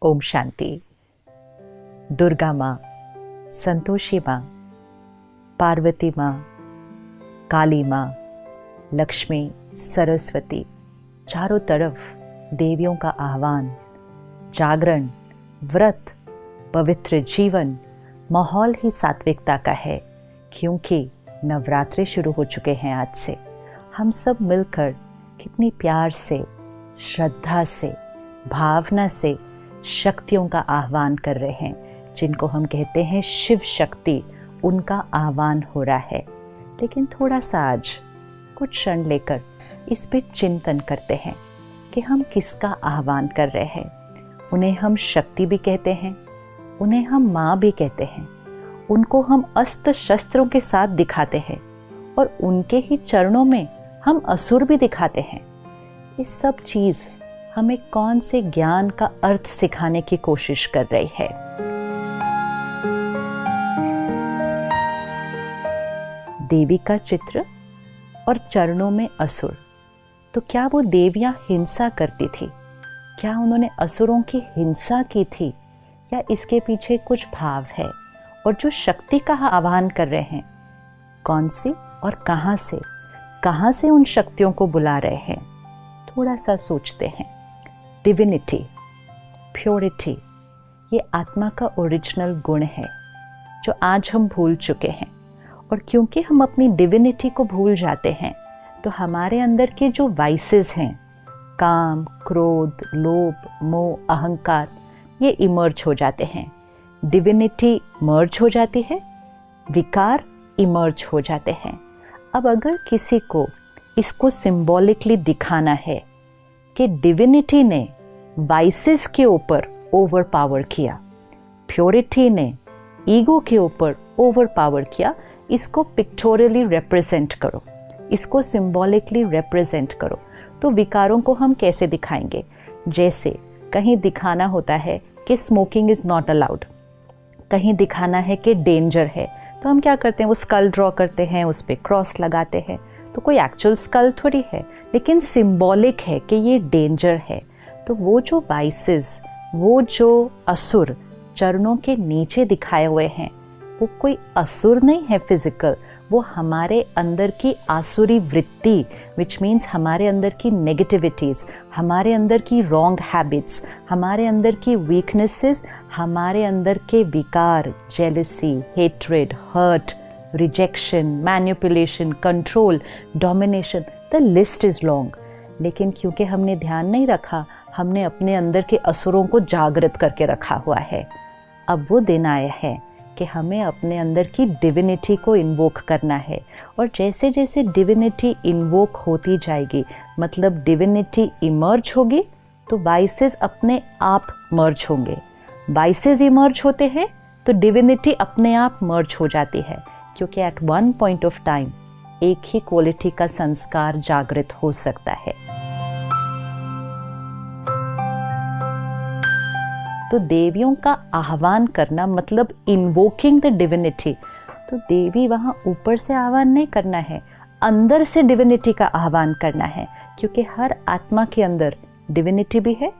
ओम शांति। दुर्गा माँ, संतोषी माँ, पार्वती माँ, काली माँ, लक्ष्मी, सरस्वती, चारों तरफ देवियों का आह्वान, जागरण, व्रत, पवित्र जीवन, माहौल ही सात्विकता का है। क्योंकि नवरात्रि शुरू हो चुके हैं आज से। हम सब मिलकर कितनी प्यार से, श्रद्धा से, भावना से शक्तियों का आह्वान कर रहे हैं, जिनको हम कहते हैं शिव शक्ति। उनका आह्वान हो रहा है। लेकिन थोड़ा सा आज कुछ क्षण लेकर इस पे चिंतन करते हैं कि हम किसका आह्वान कर रहे हैं। उन्हें हम शक्ति भी कहते हैं, उन्हें हम माँ भी कहते हैं, उनको हम अस्त्र शस्त्रों के साथ दिखाते हैं और उनके ही चरणों में हम असुर भी दिखाते हैं। ये सब चीज़ हमें कौन से ज्ञान का अर्थ सिखाने की कोशिश कर रही है। देवी का चित्र और चरणों में असुर। तो क्या वो देवियां हिंसा करती थी? क्या उन्होंने असुरों की हिंसा की थी, या इसके पीछे कुछ भाव है? और जो शक्ति का आह्वान कर रहे हैं, कौन सी और कहाँ से उन शक्तियों को बुला रहे हैं? थोड़ा सा सोचते हैं। डिविनिटी, प्योरिटी, ये आत्मा का ओरिजिनल गुण है जो आज हम भूल चुके हैं। और क्योंकि हम अपनी डिविनिटी को भूल जाते हैं, तो हमारे अंदर के जो वाइसेस हैं, काम, क्रोध, लोभ, मोह, अहंकार, ये इमर्ज हो जाते हैं। डिविनिटी मर्ज हो जाती है, विकार इमर्ज हो जाते हैं। अब अगर किसी को इसको सिंबॉलिकली दिखाना है कि डिविनिटी ने वाइसेस के ऊपर ओवर पावर किया, प्योरिटी ने ईगो के ऊपर ओवर पावर किया, इसको पिक्टोरियली रिप्रेजेंट करो, इसको सिंबॉलिकली रिप्रेजेंट करो। तो विकारों को हम कैसे दिखाएंगे? जैसे कहीं दिखाना होता है कि स्मोकिंग इज़ नॉट अलाउड, कहीं दिखाना है कि डेंजर है, तो हम क्या करते हैं? वो स्कल ड्रॉ करते हैं, उस पर क्रॉस लगाते हैं। तो कोई एक्चुअल स्कल थोड़ी है, लेकिन सिंबॉलिक है कि ये डेंजर है। तो वो जो वाइसेस, वो जो असुर चरणों के नीचे दिखाए हुए हैं, वो कोई असुर नहीं है फिजिकल, वो हमारे अंदर की आसुरी वृत्ति, विच मीन्स हमारे अंदर की नेगेटिविटीज़, हमारे अंदर की रॉन्ग हैबिट्स, हमारे अंदर की वीकनेसेस, हमारे अंदर के विकार, jealousy, hatred, hurt, rejection, manipulation, control, domination, the list is long. लेकिन क्योंकि हमने ध्यान नहीं रखा, हमने अपने अंदर के असुरों को जागृत करके रखा हुआ है। अब वो दिन आया है कि हमें अपने अंदर की डिविनिटी को इन्वोक करना है। और जैसे जैसे डिविनिटी इन्वोक होती जाएगी, मतलब डिविनिटी इमर्ज होगी, तो वाइसेस अपने आप मर्ज होंगे। वाइसेस इमर्ज होते हैं तो डिविनिटी अपने आप मर्ज हो जाती है, क्योंकि at one point of time एक ही क्वालिटी का संस्कार जागृत हो सकता है। तो देवियों का आह्वान करना मतलब इन्वोकिंग द डिविनिटी। तो देवी वहाँ ऊपर से आह्वान नहीं करना है, अंदर से डिविनिटी का आह्वान करना है। क्योंकि हर आत्मा के अंदर डिविनिटी भी है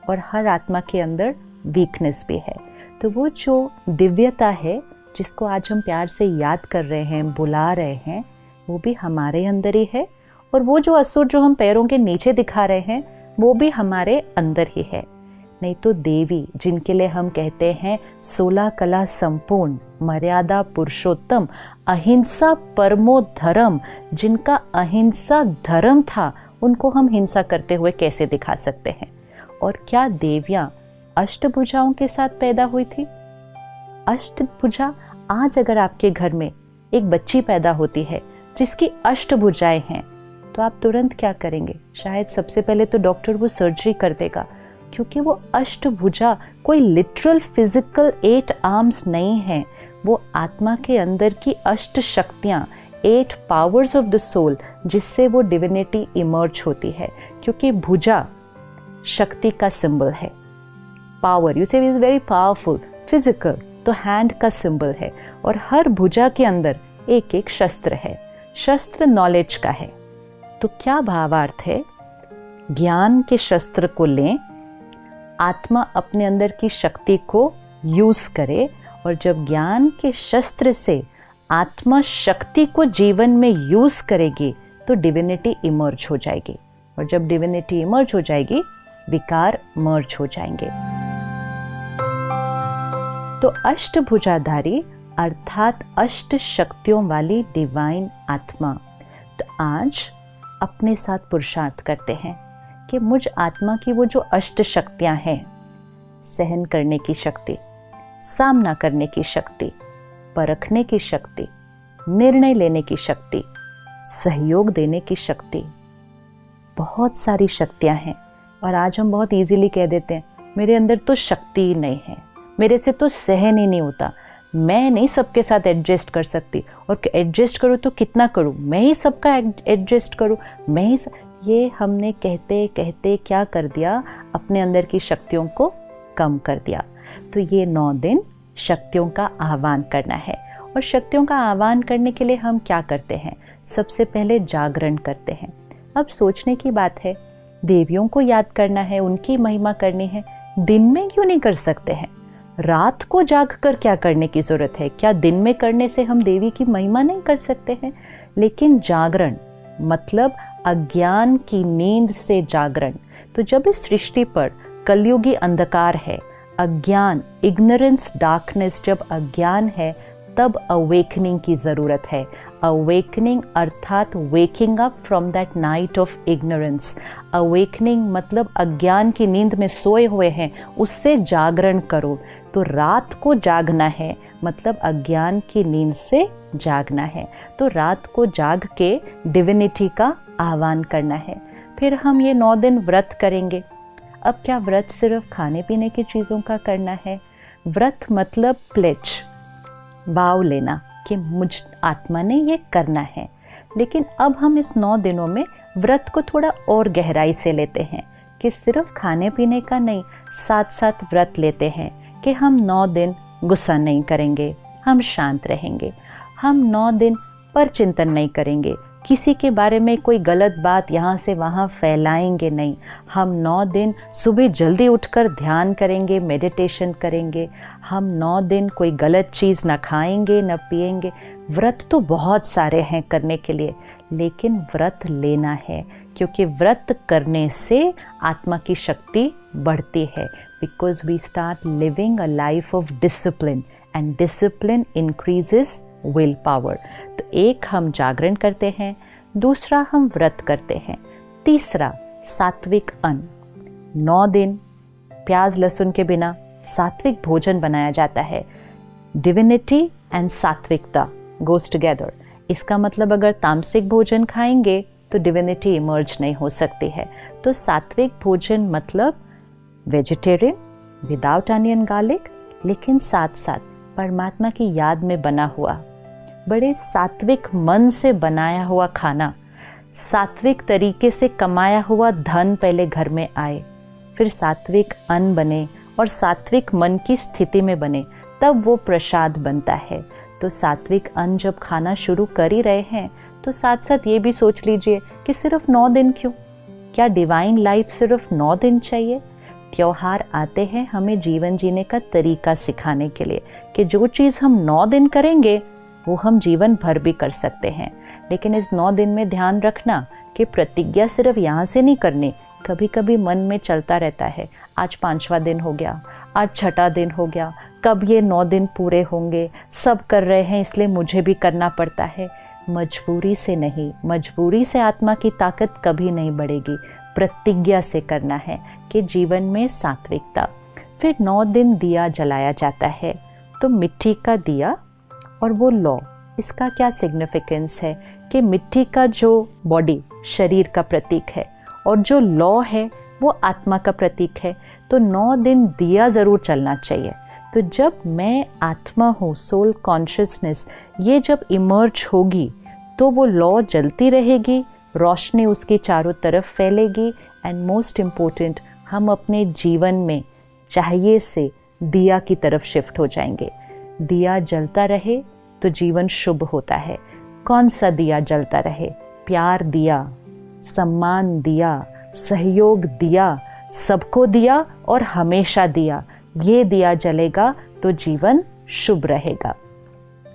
और हर आत्मा के अंदर वीकनेस भी है। तो वो जो दिव्यता है, जिसको आज हम प्यार से याद कर रहे हैं, बुला रहे हैं, वो भी हमारे अंदर ही है। और वो जो असुर जो हम पैरों के नीचे दिखा रहे हैं, वो भी हमारे अंदर ही है। नहीं तो देवी, जिनके लिए हम कहते हैं 16 कला संपूर्ण, मर्यादा पुरुषोत्तम, अहिंसा परमो धर्म, जिनका अहिंसा धर्म था, उनको हम हिंसा करते हुए कैसे दिखा सकते हैं? और क्या देवियां अष्टभुजाओं के साथ पैदा हुई थी? अष्टभुजा, आज अगर आपके घर में एक बच्ची पैदा होती है जिसकी अष्टभुजाएं हैं, तो आप तुरंत क्या करेंगे? शायद सबसे पहले तो डॉक्टर वो सर्जरी कर देगा, क्योंकि वो अष्टभुजा कोई लिटरल फिजिकल 8 आर्म्स नहीं है। वो आत्मा के अंदर की अष्ट शक्तियाँ, 8 पावर्स ऑफ द सोल, जिससे वो डिविनिटी इमर्ज होती है। क्योंकि भुजा शक्ति का सिंबल है, पावर, यू से इज वेरी पावरफुल। फिजिकल तो हैंड का सिंबल है, और हर भुजा के अंदर एक एक शस्त्र है। शस्त्र नॉलेज का है। तो क्या भावार्थ है? ज्ञान के शस्त्र को लें, आत्मा अपने अंदर की शक्ति को यूज करे, और जब ज्ञान के शस्त्र से आत्मा शक्ति को जीवन में यूज करेगी तो डिविनिटी इमर्ज हो जाएगी, और जब डिविनिटी इमर्ज हो जाएगी विकार मर्ज हो जाएंगे। तो अष्टभुजाधारी अर्थात अष्ट शक्तियों वाली डिवाइन आत्मा, तो आज अपने साथ पुरुषार्थ करते हैं कि मुझ आत्मा की वो जो अष्ट शक्तियां हैं, सहन करने की शक्ति, सामना करने की शक्ति, परखने की शक्ति, निर्णय लेने की शक्ति, सहयोग देने की शक्ति, बहुत सारी शक्तियां हैं। और आज हम बहुत इजीली कह देते हैं मेरे अंदर तो शक्ति ही नहीं है, मेरे से तो सहन ही नहीं होता, मैं नहीं सबके साथ एडजस्ट कर सकती, और एडजस्ट करूँ तो कितना करूँ, मैं ही सबका एडजस्ट करूँ, मैं ही ये हमने कहते कहते क्या कर दिया, अपने अंदर की शक्तियों को कम कर दिया। तो ये 9 दिन शक्तियों का आह्वान करना है। और शक्तियों का आह्वान करने के लिए हम क्या करते हैं? सबसे पहले जागरण करते हैं। अब सोचने की बात है, देवियों को याद करना है, उनकी महिमा करनी है, दिन में क्यों नहीं कर सकते हैं? रात को जाग कर क्या करने की जरूरत है? क्या दिन में करने से हम देवी की महिमा नहीं कर सकते हैं? लेकिन जागरण मतलब अज्ञान की नींद से जागरण। तो जब इस सृष्टि पर कलयुगी अंधकार है, अज्ञान, इग्नोरेंस, डार्कनेस, जब अज्ञान है तब अवेकनिंग की जरूरत है। अवेकनिंग अर्थात waking up from that night of ignorance. Awakening मतलब अज्ञान की नींद में सोए हुए हैं, उससे जागरण करो। तो रात को जागना है मतलब अज्ञान की नींद से जागना है। तो रात को जाग के डिविनिटी का आह्वान करना है। फिर हम ये 9 दिन व्रत करेंगे। अब क्या व्रत सिर्फ खाने पीने की चीज़ों का करना है? व्रत मतलब प्लेज, भाव लेना कि मुझ आत्मा ने ये करना है। लेकिन अब हम इस 9 दिनों में व्रत को थोड़ा और गहराई से लेते हैं कि सिर्फ खाने पीने का नहीं, साथ साथ व्रत लेते हैं कि हम 9 दिन गुस्सा नहीं करेंगे, हम शांत रहेंगे, हम 9 दिन पर चिंतन नहीं करेंगे, किसी के बारे में कोई गलत बात यहाँ से वहाँ फैलाएंगे नहीं, हम 9 दिन सुबह जल्दी उठकर ध्यान करेंगे, मेडिटेशन करेंगे, हम 9 दिन कोई गलत चीज़ ना खाएंगे न पिएंगे। व्रत तो बहुत सारे हैं करने के लिए, लेकिन व्रत लेना है क्योंकि व्रत करने से आत्मा की शक्ति बढ़ती है। Because we start living a life of discipline and discipline increases will power. तो एक हम जागरण करते हैं, दूसरा हम व्रत करते हैं, तीसरा सात्विक अन्न। 9 दिन प्याज लहसुन के बिना सात्विक भोजन बनाया जाता है। डिविनिटी एंड सात्विकता गोज टुगेदर। इसका मतलब अगर तामसिक भोजन खाएंगे तो डिविनिटी इमर्ज नहीं हो सकती है। तो सात्विक भोजन मतलब वेजिटेरियन विदाउट अनियन गार्लिक, लेकिन साथ साथ परमात्मा की याद में बना हुआ, बड़े सात्विक मन से बनाया हुआ खाना, सात्विक तरीके से कमाया हुआ धन पहले घर में आए, फिर सात्विक अन्न बने और सात्विक मन की स्थिति में बने, तब वो प्रसाद बनता है। तो सात्विक अन्न जब खाना शुरू कर ही रहे हैं तो साथ साथ ये भी सोच लीजिए कि सिर्फ 9 दिन क्यों? क्या डिवाइन लाइफ सिर्फ 9 दिन चाहिए? त्योहार आते हैं हमें जीवन जीने का तरीका सिखाने के लिए कि जो चीज़ हम 9 दिन करेंगे वो हम जीवन भर भी कर सकते हैं। लेकिन इस 9 दिन में ध्यान रखना कि प्रतिज्ञा सिर्फ यहाँ से नहीं करनी। कभी कभी मन में चलता रहता है, आज 5वां दिन हो गया, आज 6ठा दिन हो गया, कब ये 9 दिन पूरे होंगे, सब कर रहे हैं इसलिए मुझे भी करना पड़ता है। मजबूरी से नहीं, मजबूरी से आत्मा की ताकत कभी नहीं बढ़ेगी। प्रतिज्ञा से करना है कि जीवन में सात्विकता। फिर 9 दिन दिया जलाया जाता है, तो मिट्टी का दिया और वो लौ, इसका क्या सिग्निफिकेंस है कि मिट्टी का जो बॉडी शरीर का प्रतीक है और जो लौ है वो आत्मा का प्रतीक है। तो 9 दिन दिया ज़रूर चलना चाहिए। तो जब मैं आत्मा हूँ, सोल कॉन्शियसनेस, ये जब इमर्ज होगी तो वो लौ जलती रहेगी, रोशनी उसके चारों तरफ फैलेगी। एंड मोस्ट इम्पोर्टेंट, हम अपने जीवन में चाहिए से दिया की तरफ शिफ्ट हो जाएंगे। दिया जलता रहे तो जीवन शुभ होता है। कौन सा दिया जलता रहे? प्यार दिया, सम्मान दिया, सहयोग दिया, सबको दिया और हमेशा दिया, ये दिया जलेगा तो जीवन शुभ रहेगा।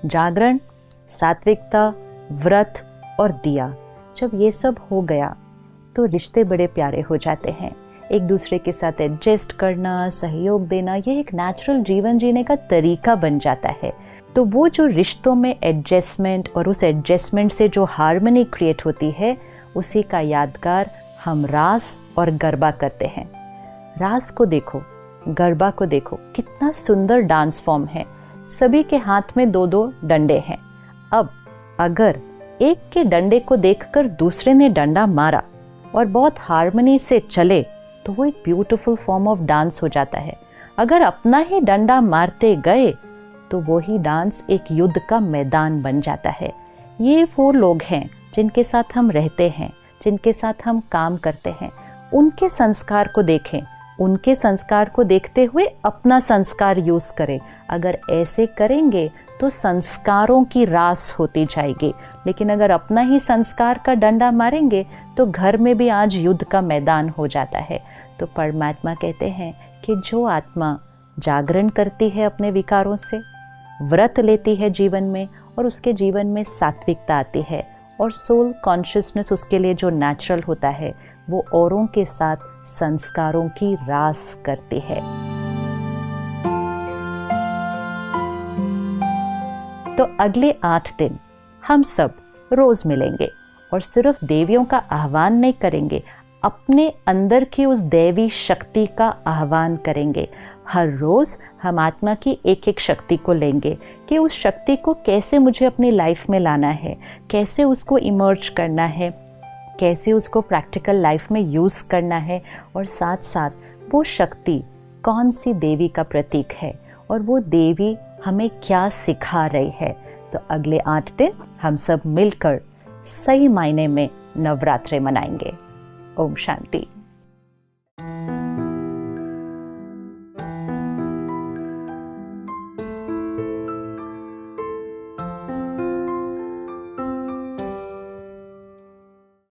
जागरण, सात्विकता, व्रत और दिया, जब ये सब हो गया तो रिश्ते बड़े प्यारे हो जाते हैं। एक दूसरे के साथ एडजस्ट करना, सहयोग देना, ये एक नेचुरल जीवन जीने का तरीका बन जाता है। तो वो जो रिश्तों में एडजस्टमेंट और उस एडजस्टमेंट से जो हार्मनी क्रिएट होती है, उसी का यादगार हम रास और गरबा करते हैं। रास को देखो, गरबा को देखो, कितना सुंदर डांस फॉर्म है। सभी के हाथ में 2-2 डंडे हैं। अब अगर एक के डंडे को देखकर दूसरे ने डंडा मारा और बहुत हार्मनी से चले तो वो एक ब्यूटीफुल फॉर्म ऑफ डांस हो जाता है। अगर अपना ही डंडा मारते गए तो वो ही डांस एक युद्ध का मैदान बन जाता है। ये वो लोग हैं जिनके साथ हम रहते हैं, जिनके साथ हम काम करते हैं। उनके संस्कार को देखें, उनके संस्कार को देखते हुए अपना संस्कार यूज करें। अगर ऐसे करेंगे तो संस्कारों की रास होती जाएगी। लेकिन अगर अपना ही संस्कार का डंडा मारेंगे तो घर में भी आज युद्ध का मैदान हो जाता है। तो परमात्मा कहते हैं कि जो आत्मा जागरण करती है अपने विकारों से, व्रत लेती है जीवन में और उसके जीवन में सात्विकता आती है और सोल कॉन्शियसनेस उसके लिए जो नेचुरल होता है, वो औरों के साथ संस्कारों की रास करती है। तो अगले 8 दिन हम सब रोज मिलेंगे और सिर्फ देवियों का आह्वान नहीं करेंगे, अपने अंदर की उस दैवी शक्ति का आह्वान करेंगे। हर रोज हम आत्मा की एक एक शक्ति को लेंगे कि उस शक्ति को कैसे मुझे अपनी लाइफ में लाना है, कैसे उसको इमर्ज करना है, कैसे उसको प्रैक्टिकल लाइफ में यूज़ करना है, और साथ साथ वो शक्ति कौन सी देवी का प्रतीक है और वो देवी हमें क्या सिखा रही है। तो अगले 8 दिन हम सब मिलकर सही मायने में नवरात्रि मनाएंगे। ओम शांति।